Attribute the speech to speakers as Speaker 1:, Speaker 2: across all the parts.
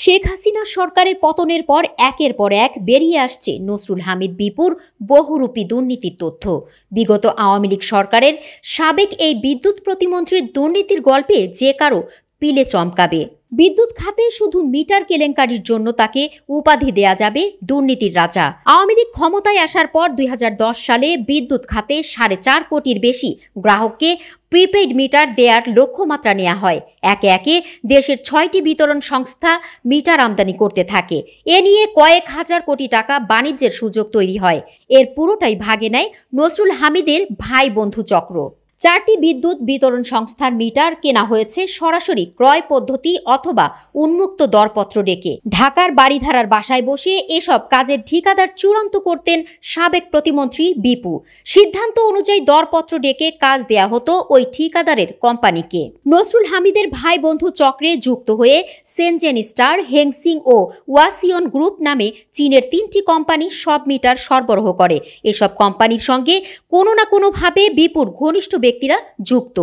Speaker 1: শেখ হাসিনা সরকারের পতনের পর একের পর এক বেরিয়ে আসছে নসরুল হামিদ বিপুর বহুরূপী দুর্নীতির তথ্য। বিগত আওয়ামী লীগ সরকারের সাবেক এই বিদ্যুৎ প্রতিমন্ত্রীর দুর্নীতির গল্পে যে কারো পিলে চমকাবে। বিদ্যুৎ খাতে শুধু মিটার কেলেঙ্কারির জন্য তাকে উপাধি দেয়া যাবে দুর্নীতির রাজা। আওয়ামী লীগ ক্ষমতায় আসার পর 2010 সালে বিদ্যুৎ খাতে 4.5 কোটির বেশি গ্রাহককে প্রিপেইড মিটার দেওয়ার লক্ষ্যমাত্রা নেওয়া হয়। একে একে দেশের 6টি বিতরণ সংস্থা মিটার আমদানি করতে থাকে। এ নিয়ে কয়েক হাজার কোটি টাকা বাণিজ্যের সুযোগ তৈরি হয়। এর পুরোটাই ভাগে নেয় নসরুল হামিদের ভাই বন্ধু চক্র। 4টি বিদ্যুৎ বিতরণ সংস্থার মিটার কেনা হয়েছে সরাসরি ক্রয় পদ্ধতি অথবা উন্মুক্ত দরপত্র ডেকে। ঢাকার বাড়িধারার বাসায় বসে এসব কাজের ঠিকাদার চূড়ান্ত করতেন সাবেক প্রতিমন্ত্রী বিপু। সিদ্ধান্ত অনুযায়ী দরপত্র ডেকে কাজ দেয়া হতো ওই ঠিকাদারের কোম্পানিকে। নসরুল হামিদের ভাই বন্ধু চক্রে যুক্ত হয়ে সেনজেন স্টার, হেংসিং ও ওয়াসিয়ন গ্রুপ নামে চীনের 3টি কোম্পানি সব মিটার সরবরাহ করে। এসব কোম্পানির সঙ্গে কোনো না কোনোভাবে বিপুর ঘনিষ্ঠ ব্যক্তিরা যুক্ত।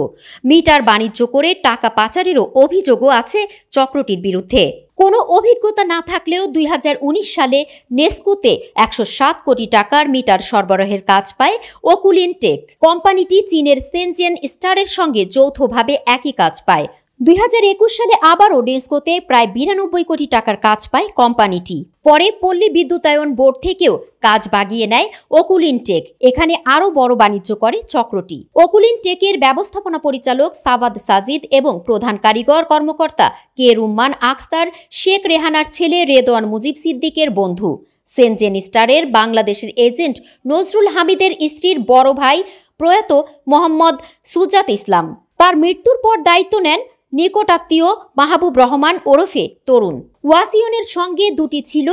Speaker 1: মিটার বাণিজ্য করে টাকা পাচারেরও অভিযোগও আছে চক্রটির বিরুদ্ধে। কোনো অভিজ্ঞতা না থাকলেও 2019 সালে নেসকোতে 107 কোটি টাকার মিটার সরবরাহের কাজ পায় ওকুলিন টেক। কোম্পানিটি চীনের সেনজেন স্টারের সঙ্গে যৌথভাবে একই কাজ পায়। 2021 সালে আবারও নেসকোতে প্রায় 92 কোটি টাকার কাজ পায় কোম্পানিটি। পরে পল্লী বিদ্যুতায়ন বোর্ড থেকেও কাজ বাগিয়ে নেয় ওকুলিন টেক। এখানে আরও বড় বাণিজ্য করে চক্রটি। ওকুলিন টেকের ব্যবস্থাপনা পরিচালক সাবাদ সাজিদ এবং প্রধান কারিগর কর্মকর্তা কে রুম্মান আখতার শেখ রেহানার ছেলে রেদওয়ান মুজিব সিদ্দিকের বন্ধু। সেনজেন স্টারের বাংলাদেশের এজেন্ট নসরুল হামিদের স্ত্রীর বড় ভাই প্রয়াত মোহাম্মদ সুজাত ইসলাম। তার মৃত্যুর পর দায়িত্ব নেন নিকটাত্মীয় মাহবুব রহমান ওরফে তরুণ। ওয়াসিয়নের সঙ্গে 2টি ছিল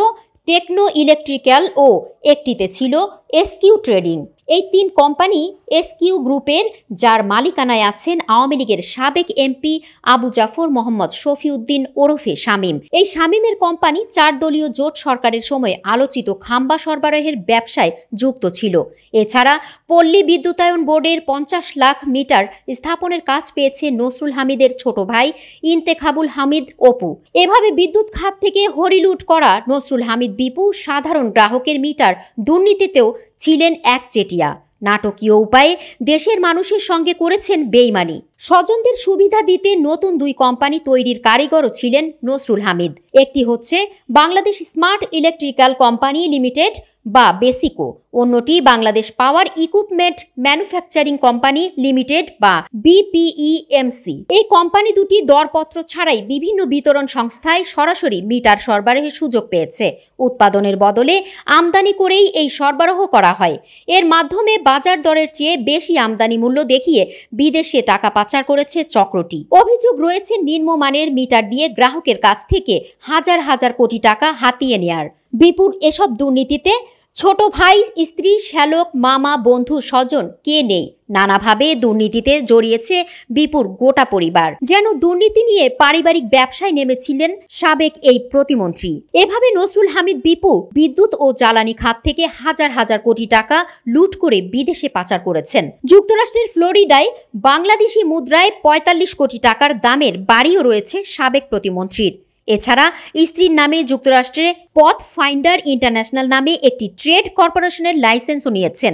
Speaker 1: টেকনো ইলেকট্রিক্যাল ও একটিতে ছিল এসকিউ ট্রেডিং। এই 3 কোম্পানি এসকিউ গ্রুপের, যার মালিকানায় আছেন আওয়ামী লীগের সাবেক এমপি আবু জাফর মোহাম্মদ শফিউদ্দিন ওরফে শামীম। এই শামীমের কোম্পানি 4 দলীয় জোট সরকারের সময় আলোচিত খাম্বা সরবরাহের ব্যবসায় যুক্ত ছিল। এছাড়া পল্লী বিদ্যুতায়ন বোর্ডের 50 লাখ মিটার স্থাপনের কাজ পেয়েছে নসরুল হামিদের ছোট ভাই ইন্তেখাবুল হামিদ অপু। এভাবে বিদ্যুৎ খাত থেকে হরিলুট করা নসরুল হামিদ বিপু সাধারণ গ্রাহকের মিটার দুর্নীতিতেও ছিলেন একচেটিয়া। নাটকীয় উপায়ে দেশের মানুষের সঙ্গে করেছেন বেইমানি। স্বজনদের সুবিধা দিতে নতুন 2 কোম্পানি তৈরির কারিগরও ছিলেন নসরুল হামিদ। একটি হচ্ছে Bangladesh smart electrical company limited বা বেসিকো, অন্যটি বাংলাদেশ পাওয়ার ইকুইপমেন্ট ম্যানুফ্যাকচারিং কোম্পানি লিমিটেড বা বিপিইএমসি। এই কোম্পানি দুটি দরপত্র ছাড়াই বিভিন্ন বিতরণ সংস্থায় সরাসরি মিটার সরবরাহের সুযোগ পেয়েছে। উৎপাদনের বদলে আমদানি করেই এই সরবরাহ করা হয়। এর মাধ্যমে বাজার দরের চেয়ে বেশি আমদানি মূল্য দেখিয়ে বিদেশে টাকা পাচার করেছে চক্রটি। অভিযোগ রয়েছে নিম্নমানের মিটার দিয়ে গ্রাহকের কাছ থেকে হাজার হাজার কোটি টাকা হাতিয়ে নেয়ার। বিপুর এসব দুর্নীতিতে ছোট ভাই, স্ত্রী, শ্যালক, মামা, বন্ধু, স্বজন কে নেই? নানাভাবে দুর্নীতিতে জড়িয়েছে বিপুর গোটা পরিবার। যেন দুর্নীতি নিয়ে পারিবারিক ব্যবসায় নেমেছিলেন সাবেক এই প্রতিমন্ত্রী। এভাবে নসরুল হামিদ বিপু বিদ্যুৎ ও জ্বালানি খাত থেকে হাজার হাজার কোটি টাকা লুট করে বিদেশে পাচার করেছেন। যুক্তরাষ্ট্রের ফ্লোরিডায় বাংলাদেশি মুদ্রায় 45 কোটি টাকার দামের বাড়িও রয়েছে সাবেক প্রতিমন্ত্রীর। এছাড়া স্ত্রীর নামে যুক্তরাষ্ট্রে পথ ফাইন্ডার ইন্টারন্যাশনাল নামে একটি ট্রেড কর্পোরেশনের লাইসেন্সও নিয়েছেন।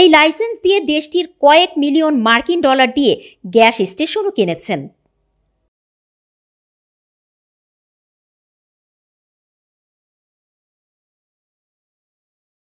Speaker 1: এই লাইসেন্স দিয়ে দেশটির কয়েক মিলিয়ন মার্কিন ডলার দিয়ে গ্যাস স্টেশনও কিনেছেন।